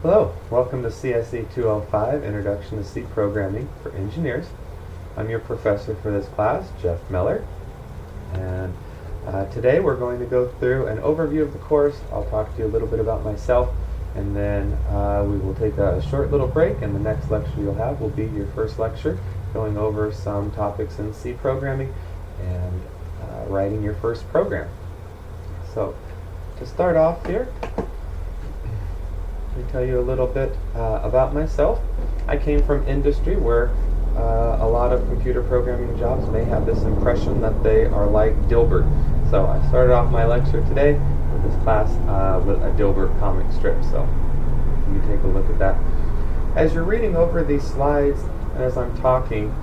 Hello, welcome to CSE205 Introduction to C Programming for Engineers. I'm your professor for this class, Jeff Miller, and today we're going to go through an overview of the course. I'll talk to you a little bit about myself, and then we will take a short little break, and the next lecture you'll have will be your first lecture, going over some topics in C programming and writing your first program. So, to start off here, let me tell you a little bit about myself. I came from industry where a lot of computer programming jobs may have this impression that they are like Dilbert. So I started off my lecture today with this class with a Dilbert comic strip. So you take a look at that. As you're reading over these slides and as I'm talking,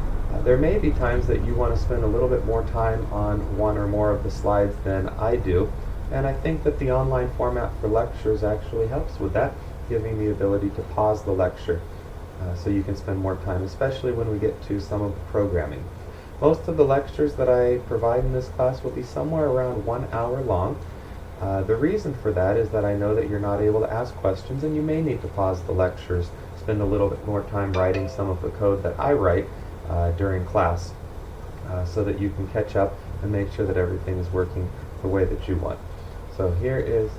there may be times that you want to spend a little bit more time on one or more of the slides than I do. And I think that the online format for lectures actually helps with that, giving the ability to pause the lecture so you can spend more time, especially when we get to some of the programming. Most of the lectures that I provide in this class will be somewhere around 1 hour long. The reason for that is that I know that you're not able to ask questions and you may need to pause the lectures, spend a little bit more time writing some of the code that I write during class so that you can catch up and make sure that everything is working the way that you want. So here is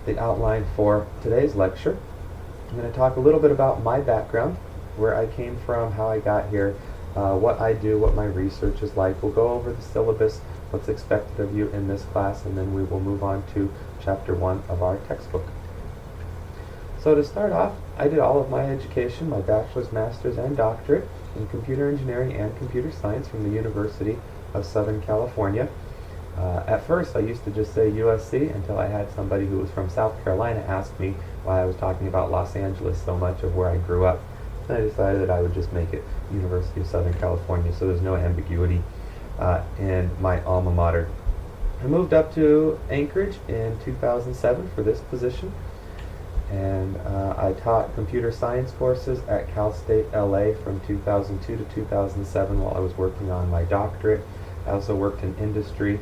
the outline for today's lecture. I'm going to talk a little bit about my background, where I came from, how I got here, what I do, what my research is like. We'll go over the syllabus, what's expected of you in this class, and then we will move on to Chapter 1 of our textbook. So to start off, I did all of my education, my bachelor's, master's, and doctorate in computer engineering and computer science from the University of Southern California. At first, I used to just say USC until I had somebody who was from South Carolina ask me why I was talking about Los Angeles so much of where I grew up. And I decided that I would just make it University of Southern California so there's no ambiguity in my alma mater. I moved up to Anchorage in 2007 for this position, and I taught computer science courses at Cal State LA from 2002 to 2007 while I was working on my doctorate. I also worked in industry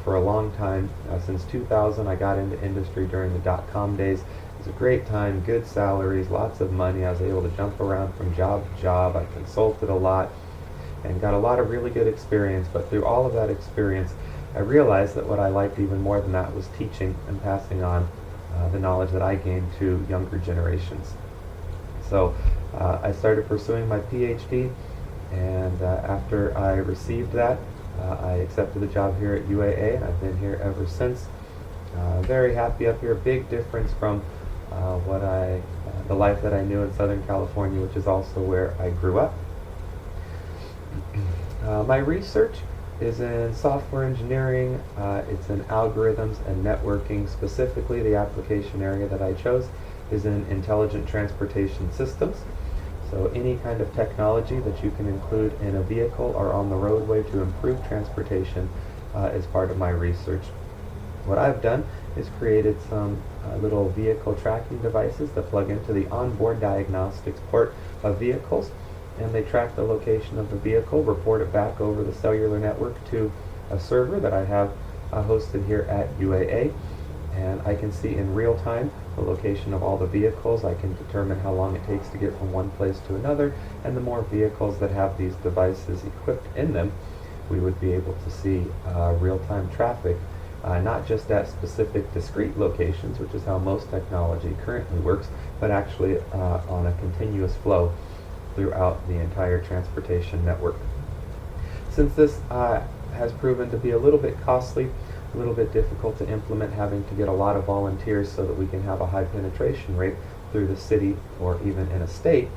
for a long time. Since 2000, I got into industry during the dot-com days. It was a great time, good salaries, lots of money. I was able to jump around from job to job. I consulted a lot and got a lot of really good experience. But through all of that experience, I realized that what I liked even more than that was teaching and passing on the knowledge that I gained to younger generations. So I started pursuing my PhD, and after I received that, I accepted the job here at UAA, and I've been here ever since. Very happy up here. Big difference from the life that I knew in Southern California, which is also where I grew up. My research is in software engineering. It's in algorithms and networking. Specifically, the application area that I chose is in intelligent transportation systems. So any kind of technology that you can include in a vehicle or on the roadway to improve transportation is part of my research. What I've done is created some little vehicle tracking devices that plug into the onboard diagnostics port of vehicles, and they track the location of the vehicle, report it back over the cellular network to a server that I have hosted here at UAA, and I can see in real time the location of all the vehicles. I can determine how long it takes to get from one place to another, and the more vehicles that have these devices equipped in them, we would be able to see real-time traffic, not just at specific discrete locations, which is how most technology currently works, but actually on a continuous flow throughout the entire transportation network. Since this has proven to be a little bit costly, a little bit difficult to implement, having to get a lot of volunteers so that we can have a high penetration rate through the city or even in a state,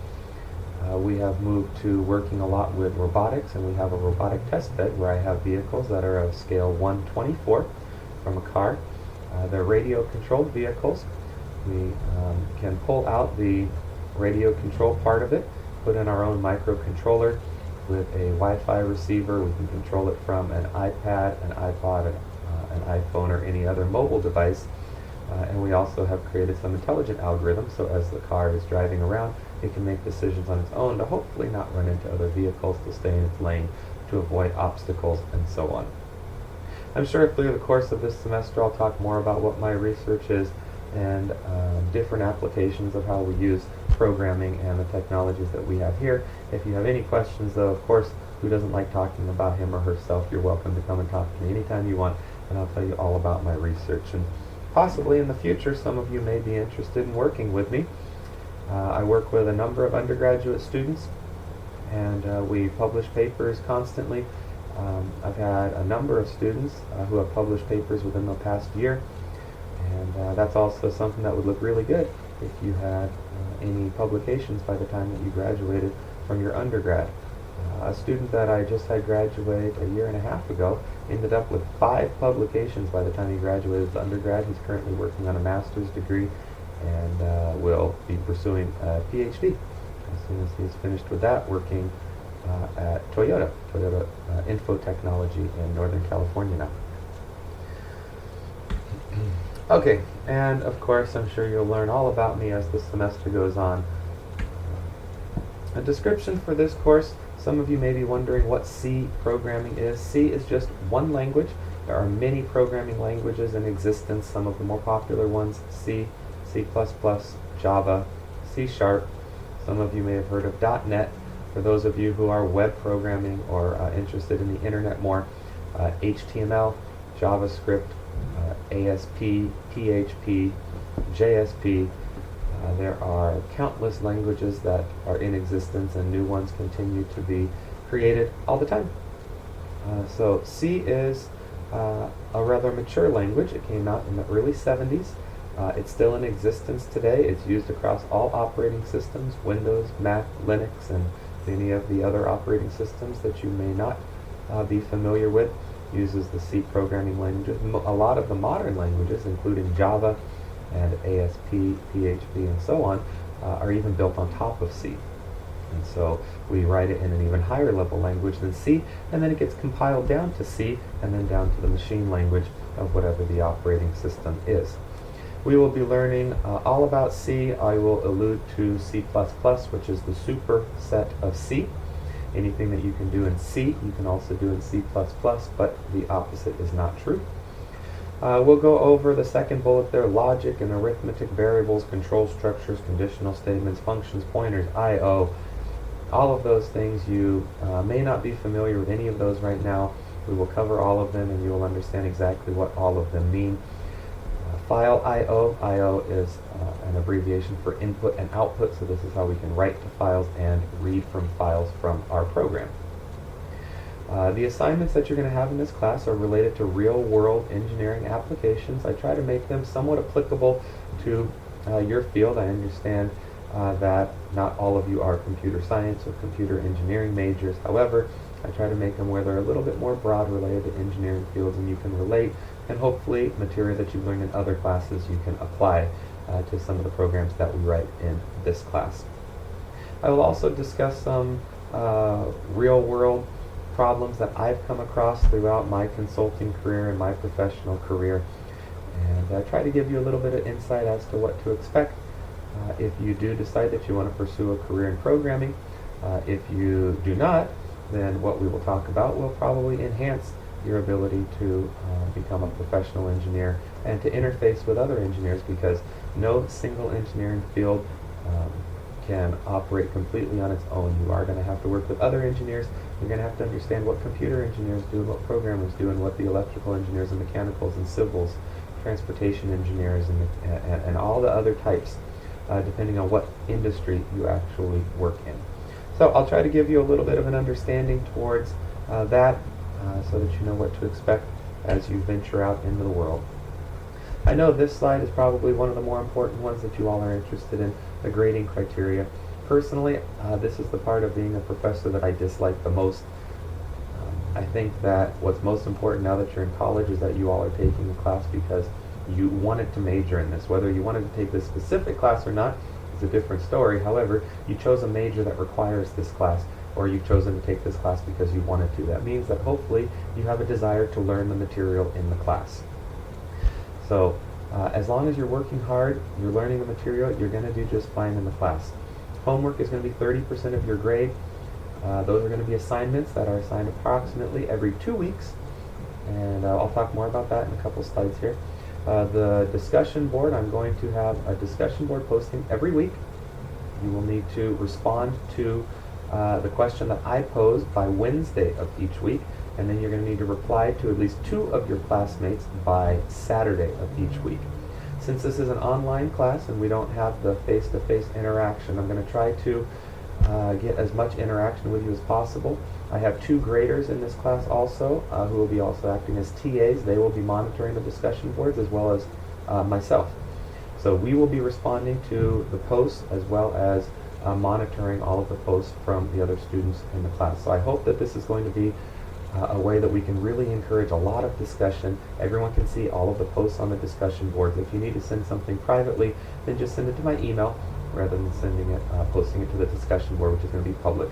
we have moved to working a lot with robotics, and we have a robotic test bed where I have vehicles that are of scale 1/24 from a car. They're radio controlled vehicles. We can pull out the radio control part of it, put in our own microcontroller with a Wi-Fi receiver. We can control it from an iPad, an iPod, an iPhone, or any other mobile device. And we also have created some intelligent algorithms, so as the car is driving around, it can make decisions on its own to hopefully not run into other vehicles, to stay in its lane, to avoid obstacles, and so on. I'm sure through the course of this semester I'll talk more about what my research is and different applications of how we use programming and the technologies that we have here. If you have any questions, though, of course, who doesn't like talking about him or herself, you're welcome to come and talk to me anytime you want, and I'll tell you all about my research. And possibly in the future, some of you may be interested in working with me. I work with a number of undergraduate students, and we publish papers constantly. I've had a number of students who have published papers within the past year, and that's also something that would look really good if you had any publications by the time that you graduated from your undergrad. A student that I just had graduate a year and a half ago ended up with 5 publications by the time he graduated as undergrad. He's currently working on a master's degree and will be pursuing a PhD as soon as he's finished with that, working at Toyota Info Technology in Northern California now. Okay, and of course I'm sure you'll learn all about me as the semester goes on. A description for this course: some of you may be wondering what C programming is. C is just one language. There are many programming languages in existence. Some of the more popular ones: C, C++, Java, C#. Some of you may have heard of .NET. For those of you who are web programming or interested in the internet more, HTML, JavaScript, ASP, PHP, JSP. There are countless languages that are in existence, and new ones continue to be created all the time. So C is a rather mature language. It came out in the early 70s. It's still in existence today. It's used across all operating systems: Windows, Mac, Linux, and any of the other operating systems that you may not be familiar with. Uses the C programming languages. A lot of the modern languages, including Java and ASP, PHP, and so on, are even built on top of C. And so we write it in an even higher level language than C, and then it gets compiled down to C, and then down to the machine language of whatever the operating system is. We will be learning all about C. I will allude to C++, which is the superset of C. Anything that you can do in C, you can also do in C++, but the opposite is not true. We'll go over the second bullet there: logic and arithmetic, variables, control structures, conditional statements, functions, pointers, I/O. All of those things, you may not be familiar with any of those right now. We will cover all of them, and you will understand exactly what all of them mean. File I/O. I/O is an abbreviation for input and output, so this is how we can write to files and read from files from our program. The assignments that you're going to have in this class are related to real-world engineering applications. I try to make them somewhat applicable to your field. I understand that not all of you are computer science or computer engineering majors. However, I try to make them where they're a little bit more broad, related to engineering fields, and you can relate, and hopefully material that you've learned in other classes you can apply to some of the programs that we write in this class. I will also discuss some real-world problems that I've come across throughout my consulting career and my professional career, and I try to give you a little bit of insight as to what to expect if you do decide that you want to pursue a career in programming. If you do not, then what we will talk about will probably enhance your ability to become a professional engineer and to interface with other engineers, because no single engineering field can operate completely on its own. You are going to have to work with other engineers. You're going to have to understand what computer engineers do, what programmers do, and what the electrical engineers and mechanicals and civils, transportation engineers, and all the other types, depending on what industry you actually work in. So I'll try to give you a little bit of an understanding towards that, so that you know what to expect as you venture out into the world. I know this slide is probably one of the more important ones that you all are interested in, the grading criteria. Personally, this is the part of being a professor that I dislike the most. I think that what's most important now that you're in college is that you all are taking the class because you wanted to major in this. Whether you wanted to take this specific class or not is a different story. However, you chose a major that requires this class, or you've chosen to take this class because you wanted to. That means that hopefully you have a desire to learn the material in the class. So as long as you're working hard, you're learning the material, you're going to do just fine in the class. Homework is going to be 30% of your grade. Those are going to be assignments that are assigned approximately every 2 weeks. and I'll talk more about that in a couple slides here. The discussion board, I'm going to have a discussion board posting every week. You will need to respond to the question that I pose by Wednesday of each week, and then you're going to need to reply to at least 2 of your classmates by Saturday of each week. Since this is an online class and we don't have the face-to-face interaction, I'm going to try to get as much interaction with you as possible. I have 2 graders in this class also who will be also acting as TAs. They will be monitoring the discussion boards as well as myself. So we will be responding to the posts as well as monitoring all of the posts from the other students in the class. So I hope that this is going to be a way that we can really encourage a lot of discussion. Everyone can see all of the posts on the discussion boards. If you need to send something privately, then just send it to my email rather than posting it to the discussion board, which is going to be public.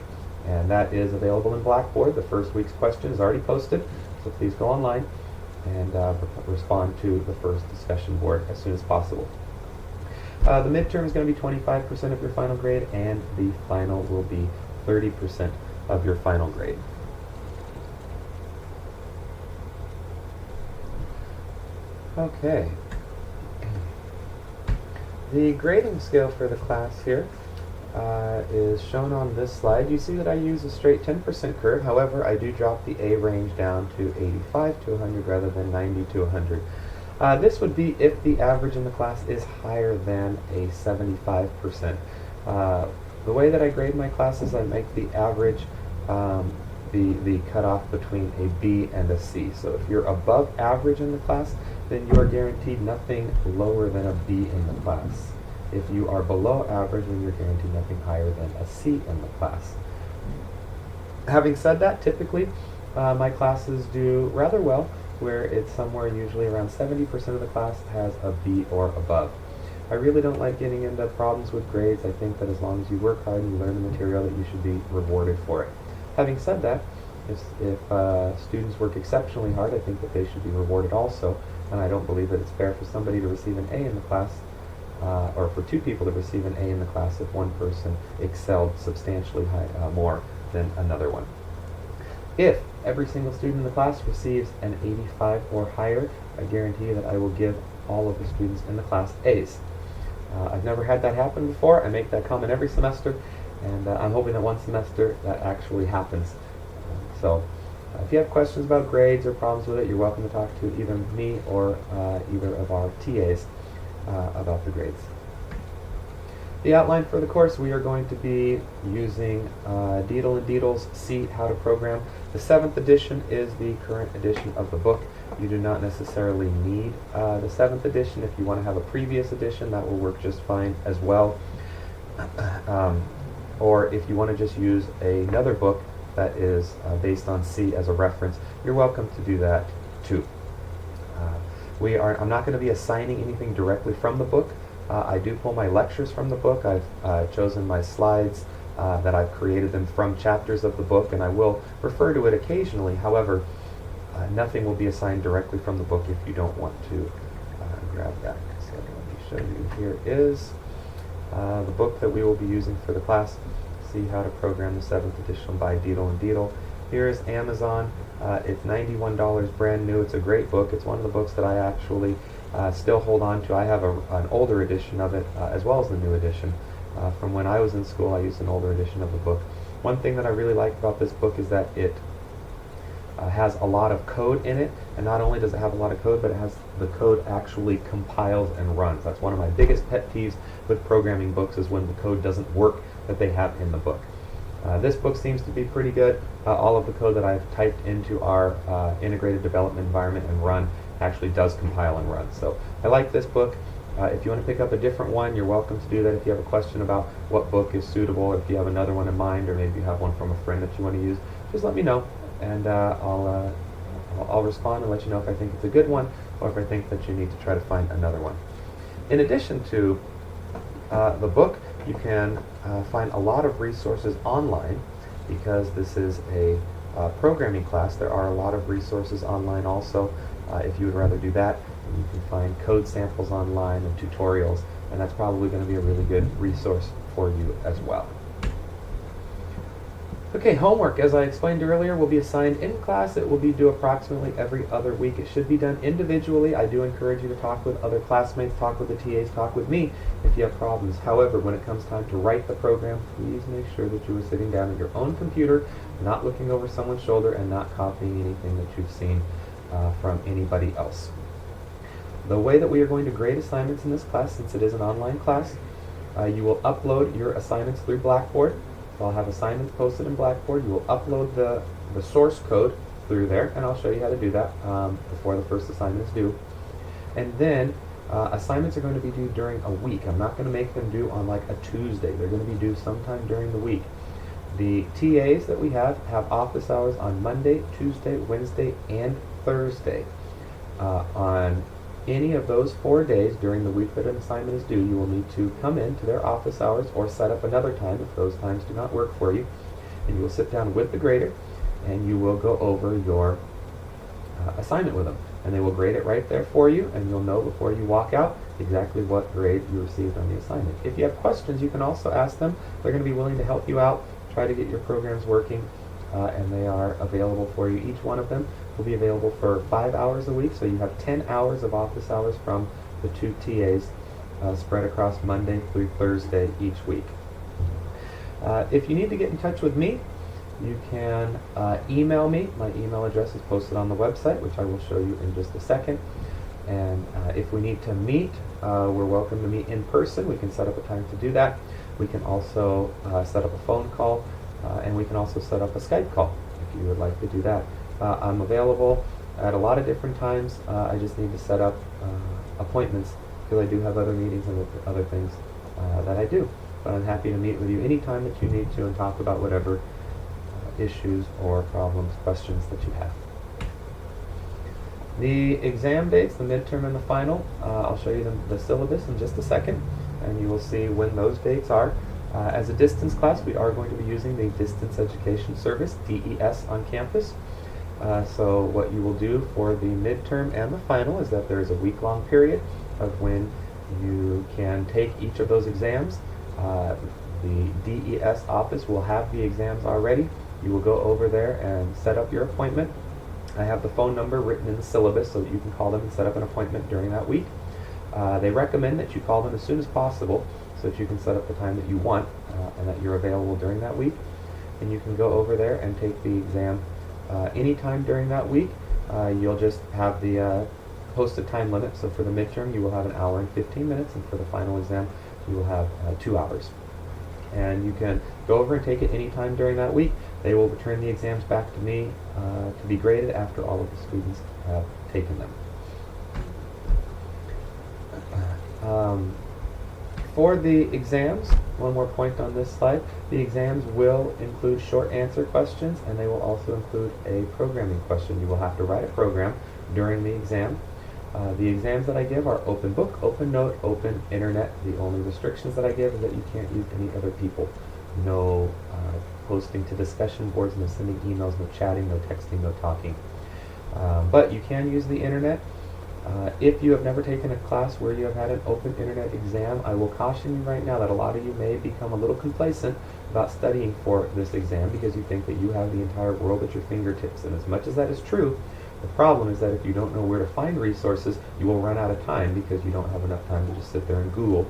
And that is available in Blackboard. The first week's question is already posted, so please go online and respond to the first discussion board as soon as possible. The midterm is going to be 25% of your final grade, and the final will be 30% of your final grade. Okay. The grading scale for the class here is shown on this slide. You see that I use a straight 10% curve. However, I do drop the A range down to 85 to 100 rather than 90 to 100. This would be if the average in the class is higher than a 75%. The way that I grade my classes, I make the average the cutoff between a B and a C. So if you're above average in the class, then you are guaranteed nothing lower than a B in the class. If you are below average, then you're guaranteed nothing higher than a C in the class. Having said that, typically my classes do rather well, where it's somewhere usually around 70% of the class has a B or above. I really don't like getting into problems with grades. I think that as long as you work hard and you learn the material, that you should be rewarded for it. Having said that, if students work exceptionally hard, I think that they should be rewarded also, and I don't believe that it's fair for somebody to receive an A in the class, or for 2 people to receive an A in the class if one person excelled substantially more than another one. If every single student in the class receives an 85 or higher, I guarantee that I will give all of the students in the class A's. I've never had that happen before. I make that comment every semester, and I'm hoping that one semester that actually happens. So if you have questions about grades or problems with it, you're welcome to talk to either me or either of our TAs about the grades. The outline for the course, we are going to be using Deedle and Deedle's See How to Program. The 7th edition is the current edition of the book. You do not necessarily need the 7th edition. If you want to have a previous edition, that will work just fine as well. Or if you want to just use another book that is based on C as a reference, you're welcome to do that too. I'm not going to be assigning anything directly from the book. I do pull my lectures from the book. I've chosen my slides that I've created them from chapters of the book, and I will refer to it occasionally. However, nothing will be assigned directly from the book if you don't want to grab that. So let me show you. Here is the book that we will be using for the class, See How to Program, the 7th edition by Deedle and Deedle. Here is Amazon. It's $91 brand new. It's a great book. It's one of the books that I actually still hold on to. I have an older edition of it as well as the new edition. From when I was in school, I used an older edition of the book. One thing that I really like about this book is that it has a lot of code in it, and not only does it have a lot of code, but it has the code actually compiles and runs. That's one of my biggest pet peeves with programming books, is when the code doesn't work that they have in the book. This book seems to be pretty good. All of the code that I've typed into our integrated development environment and run actually does compile and run. So I like this book. If you want to pick up a different one, you're welcome to do that. If you have a question about what book is suitable, or if you have another one in mind, or maybe you have one from a friend that you want to use, just let me know, and I'll respond and let you know if I think it's a good one, or if I think that you need to try to find another one. In addition to the book, you can find a lot of resources online, because this is a programming class. There are a lot of resources online also. If you would rather do that, you can find code samples online and tutorials, and that's probably going to be a really good resource for you as well. Okay, homework, as I explained earlier, will be assigned in class. It will be due approximately every other week. It should be done individually. I do encourage you to talk with other classmates, talk with the TAs, talk with me if you have problems. However, when it comes time to write the program, please make sure that you are sitting down at your own computer, not looking over someone's shoulder, and not copying anything that you've seen from anybody else. The way that we are going to grade assignments in this class, since it is an online class, you will upload your assignments through Blackboard. So I'll have assignments posted in Blackboard. You will upload the source code through there, and I'll show you how to do that before the first assignment is due. And then assignments are going to be due during a week. I'm not going to make them due on like a Tuesday. They're going to be due sometime during the week. The TAs that we have office hours on Monday, Tuesday, Wednesday, and Thursday. On any of those 4 days during the week that an assignment is due, you will need to come in to their office hours or set up another time if those times do not work for you. And you will sit down with the grader and you will go over your assignment with them. And they will grade it right there for you, and you'll know before you walk out exactly what grade you received on the assignment. If you have questions, you can also ask them. They're going to be willing to help you out, try to get your programs working, and they are available for you. Each one of them will be available for 5 hours a week, so you have 10 hours of office hours from the two TAs spread across Monday through Thursday each week. If you need to get in touch with me, you can email me. My email address is posted on the website, which I will show you in just a second. And if we need to meet, we're welcome to meet in person. We can set up a time to do that. We can also set up a phone call, and we can also set up a Skype call if you would like to do that. I'm available at a lot of different times. I just need to set up appointments because I do have other meetings and other things that I do. But I'm happy to meet with you anytime that you need to and talk about whatever issues or problems, questions that you have. The exam dates, the midterm and the final, I'll show you the syllabus in just a second, and you will see when those dates are. As a distance class, we are going to be using the Distance Education Service, DES, on campus. So what you will do for the midterm and the final is that there is a week-long period of when you can take each of those exams. The DES office will have the exams already. You will go over there and set up your appointment. I have the phone number written in the syllabus so that you can call them and set up an appointment during that week. They recommend that you call them as soon as possible so that you can set up the time that you want and that you're available during that week. And you can go over there and take the exam anytime during that week. You'll just have the posted time limit. So for the midterm, you will have 1 hour and 15 minutes, and for the final exam, you will have 2 hours. And you can go over and take it anytime during that week. They will return the exams back to me to be graded after all of the students have taken them. For the exams, one more point on this slide, the exams will include short answer questions, and they will also include a programming question. You will have to write a program during the exam. The exams that I give are open book, open note, open internet. The only restrictions that I give is that you can't use any other people. No posting to discussion boards, no sending emails, no chatting, no texting, no talking. But you can use the internet. If you have never taken a class where you have had an open internet exam, I will caution you right now that a lot of you may become a little complacent about studying for this exam because you think that you have the entire world at your fingertips. And as much as that is true, the problem is that if you don't know where to find resources, you will run out of time because you don't have enough time to just sit there and Google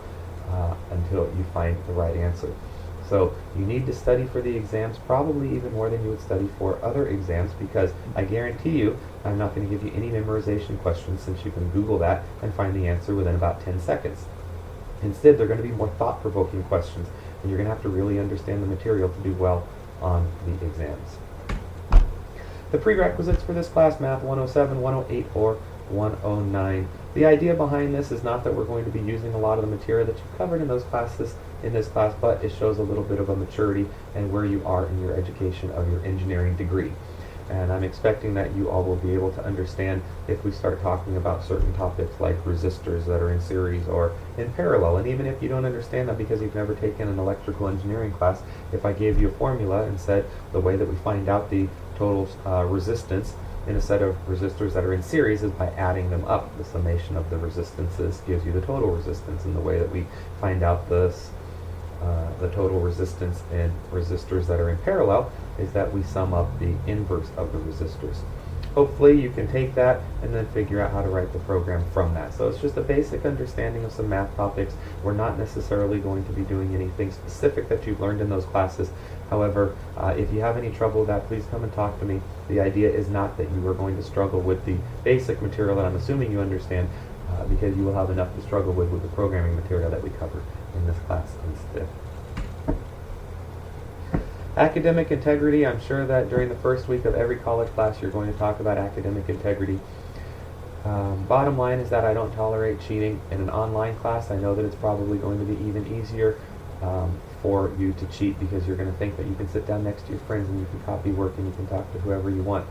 until you find the right answer. So you need to study for the exams probably even more than you would study for other exams, because I guarantee you I'm not going to give you any memorization questions, since you can Google that and find the answer within about 10 seconds. Instead, they're going to be more thought-provoking questions, and you're going to have to really understand the material to do well on the exams. The prerequisites for this class: Math 107, 108, or 109. The idea behind this is not that we're going to be using a lot of the material that you've covered in those classes in this class, but it shows a little bit of a maturity and where you are in your education of your engineering degree. And I'm expecting that you all will be able to understand if we start talking about certain topics like resistors that are in series or in parallel. And even if you don't understand that because you've never taken an electrical engineering class, if I gave you a formula and said the way that we find out the total resistance in a set of resistors that are in series is by adding them up. The summation of the resistances gives you the total resistance, and the way that we find out this the total resistance in resistors that are in parallel is that we sum up the inverse of the resistors. Hopefully you can take that and then figure out how to write the program from that. So it's just a basic understanding of some math topics. We're not necessarily going to be doing anything specific that you've learned in those classes. However, if you have any trouble with that, please come and talk to me. The idea is not that you are going to struggle with the basic material that I'm assuming you understand, because you will have enough to struggle with the programming material that we cover in this class instead. Academic integrity. I'm sure that during the first week of every college class you're going to talk about academic integrity. Bottom line is that I don't tolerate cheating. In an online class, I know that it's probably going to be even easier for you to cheat, because you're going to think that you can sit down next to your friends and you can copy work and you can talk to whoever you want.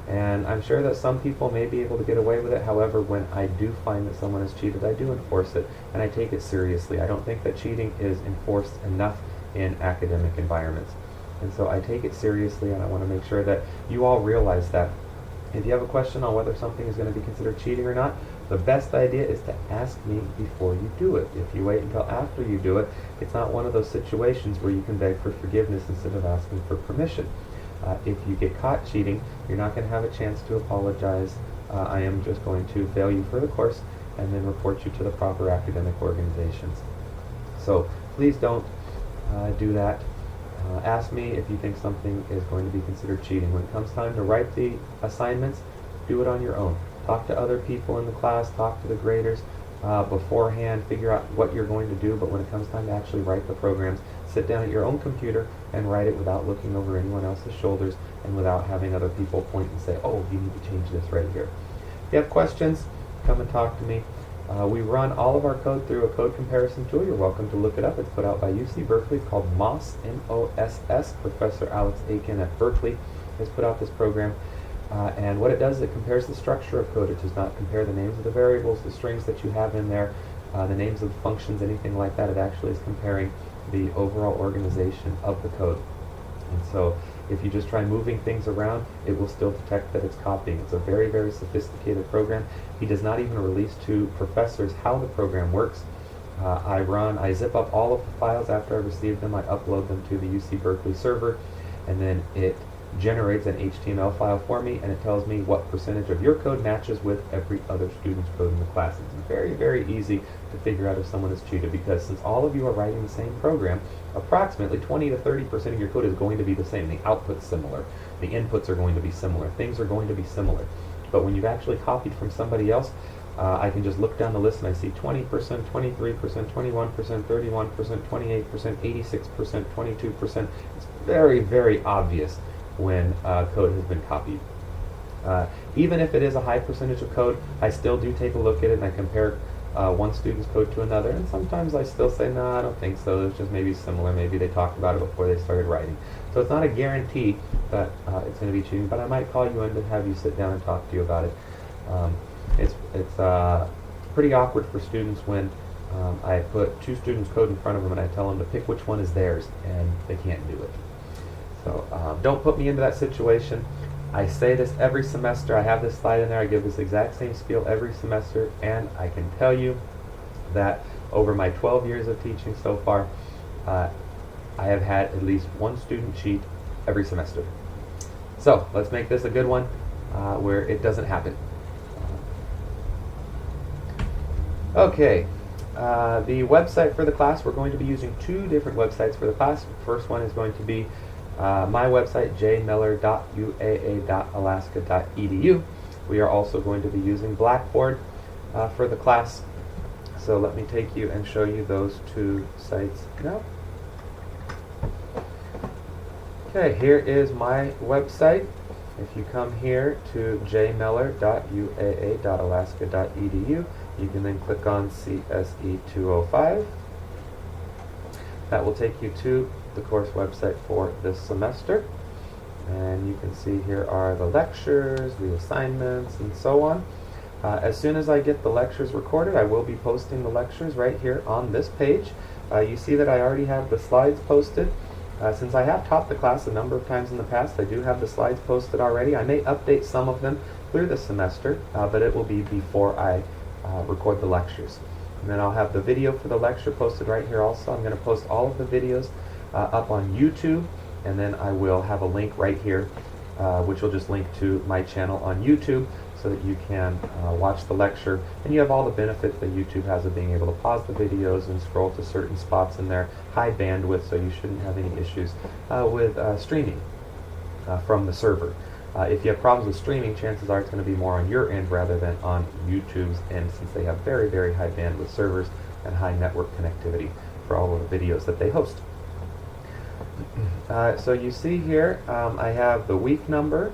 And I'm sure that some people may be able to get away with it. However, when I do find that someone has cheated, I do enforce it, and I take it seriously. I don't think that cheating is enforced enough in academic environments. And so I take it seriously, and I want to make sure that you all realize that. If you have a question on whether something is going to be considered cheating or not, the best idea is to ask me before you do it. If you wait until after you do it, it's not one of those situations where you can beg for forgiveness instead of asking for permission. If you get caught cheating, you're not going to have a chance to apologize. I am just going to fail you for the course and then report you to the proper academic organizations. So please don't do that. Ask me if you think something is going to be considered cheating. When it comes time to write the assignments, do it on your own. Talk to other people in the class, talk to the graders beforehand, figure out what you're going to do, but when it comes time to actually write the programs, sit down at your own computer and write it without looking over anyone else's shoulders and without having other people point and say, oh, you need to change this right here. If you have questions, come and talk to me. We run all of our code through a code comparison tool. You're welcome to look it up. It's put out by UC Berkeley. It's called MOSS, M-O-S-S. Professor Alex Aiken at Berkeley has put out this program. And what it does is it compares the structure of code. It does not compare the names of the variables, the strings that you have in there, the names of the functions, anything like that. It actually is comparing the overall organization of the code. And so if you just try moving things around, it will still detect that it's copying. It's a very, very sophisticated program. He does not even release to professors how the program works. I zip up all of the files after I receive them. I upload them to the UC Berkeley server, and then it generates an HTML file for me, and it tells me what percentage of your code matches with every other student's code in the class. It's very, very easy to figure out if someone has cheated, because since all of you are writing the same program, approximately 20 to 30% of your code is going to be the same. The output's similar. The inputs are going to be similar. Things are going to be similar. But when you've actually copied from somebody else, I can just look down the list and I see 20%, 23%, 21%, 31%, 28%, 86%, 22%. It's very, very obvious when code has been copied. Even if it is a high percentage of code, I still do take a look at it and I compare one student's code to another, and sometimes I still say, no, I don't think so, it's just maybe similar, maybe they talked about it before they started writing. So it's not a guarantee that it's going to be cheating, but I might call you in to have you sit down and talk to you about it. It's pretty awkward for students when I put two students' code in front of them and I tell them to pick which one is theirs, and they can't do it. So don't put me into that situation. I say this every semester. I have this slide in there. I give this exact same spiel every semester, and I can tell you that over my 12 years of teaching so far, I have had at least one student cheat every semester. So let's make this a good one where it doesn't happen. Okay, the website for the class, we're going to be using two different websites for the class. The first one is going to be my website, jmiller.uaa.alaska.edu. We are also going to be using Blackboard for the class. So let me take you and show you those two sites now. Okay, here is my website. If you come here to jmiller.uaa.alaska.edu, you can then click on CSE205. That will take you to the course website for this semester. And you can see here are the lectures, the assignments, and so on. As soon as I get the lectures recorded, I will be posting the lectures right here on this page. You see that I already have the slides posted. Since I have taught the class a number of times in the past, I do have the slides posted already. I may update some of them through the semester, but it will be before I record the lectures. And then I'll have the video for the lecture posted right here also. I'm going to post all of the videos up on YouTube, and then I will have a link right here, which will just link to my channel on YouTube so that you can watch the lecture. And you have all the benefits that YouTube has of being able to pause the videos and scroll to certain spots in their high bandwidth, so you shouldn't have any issues with streaming from the server. If you have problems with streaming, chances are it's going to be more on your end rather than on YouTube's end, since they have very, very high bandwidth servers and high network connectivity for all of the videos that they host. So you see here, I have the week number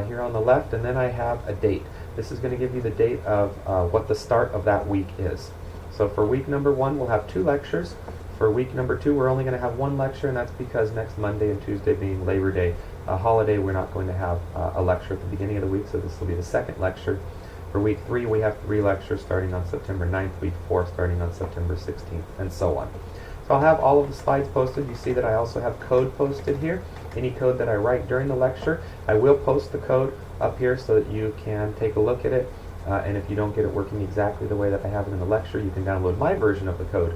here on the left, and then I have a date. This is going to give you the date of what the start of that week is. So for week number 1, we'll have 2 lectures. For week number 2, we're only going to have 1 lecture, and that's because next Monday and Tuesday being Labor Day holiday, we're not going to have a lecture at the beginning of the week, so this will be the 2nd lecture. For week 3, we have 3 lectures starting on September 9th, week 4 starting on September 16th, and so on. So I'll have all of the slides posted. You see that I also have code posted here. Any code that I write during the lecture, I will post the code up here so that you can take a look at it. And if you don't get it working exactly the way that I have it in the lecture, you can download my version of the code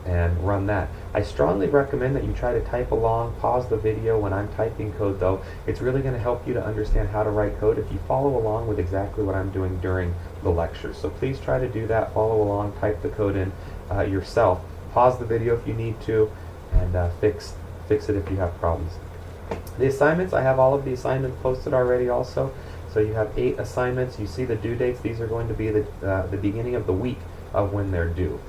and run that. I strongly recommend that you try to type along, pause the video when I'm typing code though. It's really going to help you to understand how to write code if you follow along with exactly what I'm doing during the lecture. So please try to do that, follow along, type the code in yourself. Pause the video if you need to, and fix it if you have problems. The assignments, I have all of the assignments posted already also. So you have 8 assignments. You see the due dates. These are going to be the beginning of the week of when they're due.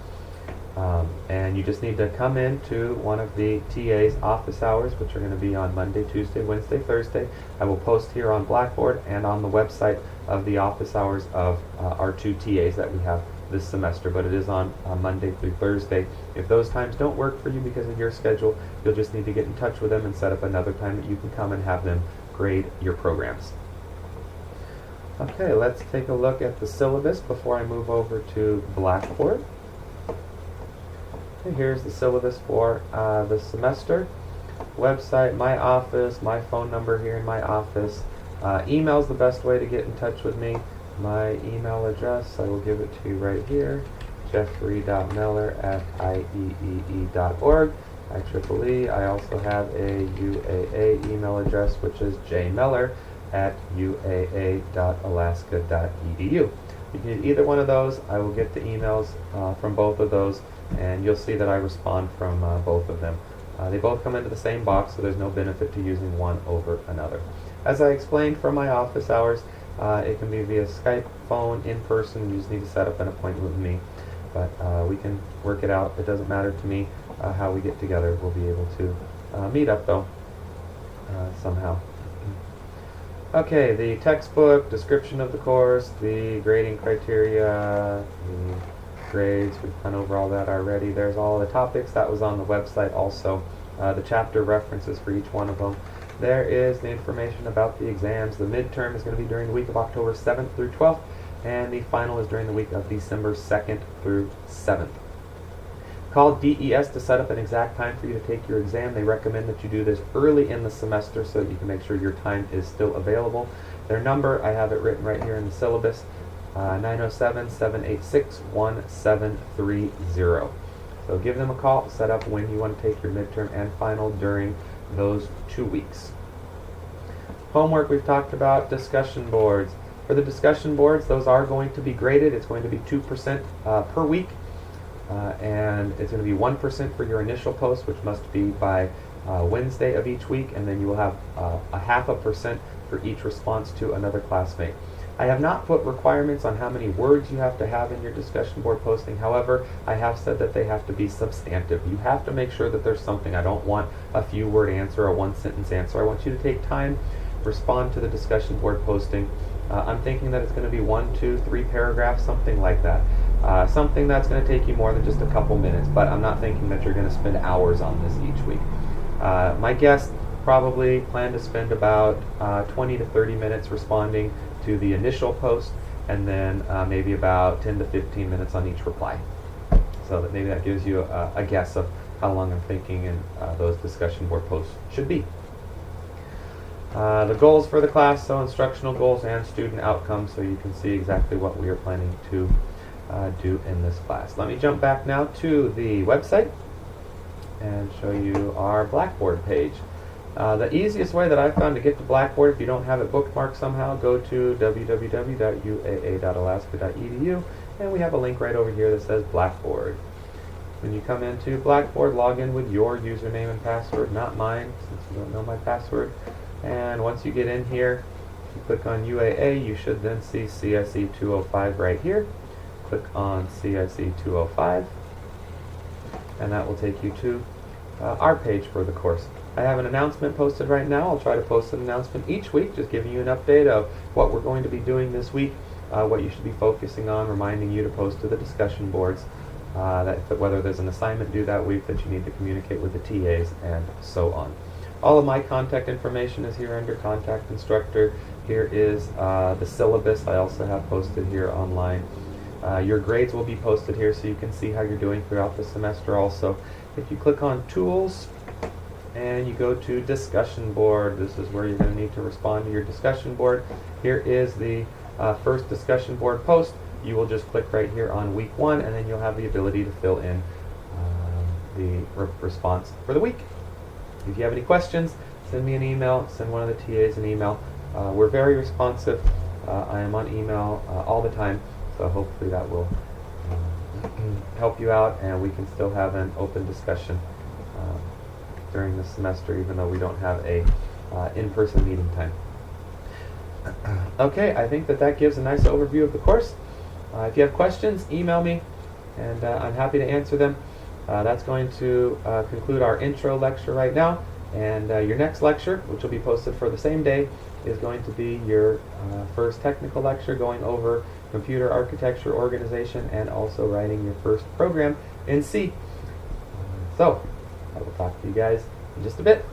And you just need to come in to one of the TA's office hours, which are going to be on Monday, Tuesday, Wednesday, Thursday. I will post here on Blackboard and on the website of the office hours of our 2 TAs that we have this semester, but it is on Monday through Thursday. If those times don't work for you because of your schedule, you'll just need to get in touch with them and set up another time that you can come and have them grade your programs. Okay, let's take a look at the syllabus before I move over to Blackboard. Okay, here's the syllabus for the semester. Website, my office, my phone number here in my office. Email's the best way to get in touch with me. My email address, I will give it to you right here, jeffrey.miller@ieee.org. IEEE. I also have a UAA email address, which is jmeller@uaa.alaska.edu. You can use either one of those. I will get the emails from both of those, and you'll see that I respond from both of them. They both come into the same box, so there's no benefit to using one over another. As I explained for my office hours, it can be via Skype, phone, in person. You just need to set up an appointment with me. But we can work it out. It doesn't matter to me how we get together. We'll be able to meet up, though, somehow. Okay, the textbook, description of the course, the grading criteria, the grades. We've gone over all that already. There's all the topics. That was on the website also. The chapter references for each one of them. There is the information about the exams. The midterm is going to be during the week of October 7th through 12th, and the final is during the week of December 2nd through 7th. Call DES to set up an exact time for you to take your exam. They recommend that you do this early in the semester so that you can make sure your time is still available. Their number, I have it written right here in the syllabus, 907-786-1730. So give them a call to set up when you want to take your midterm and final during those 2 weeks. Homework we've talked about. Discussion boards. For the discussion boards, those are going to be graded. It's going to be 2% per week, and it's going to be 1% for your initial post, which must be by Wednesday of each week, and then you will have a 0.5% for each response to another classmate. I have not put requirements on how many words you have to have in your discussion board posting. However, I have said that they have to be substantive. You have to make sure that there's something. I don't want a few word answer or 1-sentence answer. I want you to take time, respond to the discussion board posting. I'm thinking that it's going to be 1, 2, 3 paragraphs, something like that. Something that's going to take you more than just a couple minutes, but I'm not thinking that you're going to spend hours on this each week. My guess probably plan to spend about 20 to 30 minutes responding to the initial post, and then maybe about 10 to 15 minutes on each reply. So that maybe that gives you a guess of how long I'm thinking and those discussion board posts should be. The goals for the class, so instructional goals and student outcomes, so you can see exactly what we are planning to do in this class. Let me jump back now to the website and show you our Blackboard page. The easiest way that I've found to get to Blackboard, if you don't have it bookmarked somehow, go to www.uaa.alaska.edu, and we have a link right over here that says Blackboard. When you come into Blackboard, log in with your username and password, not mine, since you don't know my password. And once you get in here, if you click on UAA, you should then see CSE205 right here. Click on CSE205, and that will take you to our page for the course. I have an announcement posted right now. I'll try to post an announcement each week, just giving you an update of what we're going to be doing this week, what you should be focusing on, reminding you to post to the discussion boards, whether there's an assignment due that week that you need to communicate with the TAs, and so on. All of my contact information is here under Contact Instructor. Here is the syllabus I also have posted here online. Your grades will be posted here so you can see how you're doing throughout the semester also. If you click on Tools and you go to Discussion Board, this is where you're going to need to respond to your discussion board. Here is the first discussion board post. You will just click right here on week 1, and then you'll have the ability to fill in the response for the week. If you have any questions, send me an email, send one of the TAs an email. We're very responsive. I am on email all the time, so hopefully that will help you out, and we can still have an open discussion during the semester, even though we don't have a in-person meeting time. Okay, I think that gives a nice overview of the course. If you have questions, email me, and I'm happy to answer them. That's going to conclude our intro lecture right now, and your next lecture, which will be posted for the same day, is going to be your first technical lecture going over computer architecture, organization, and also writing your first program in C. So, I will talk to you guys in just a bit.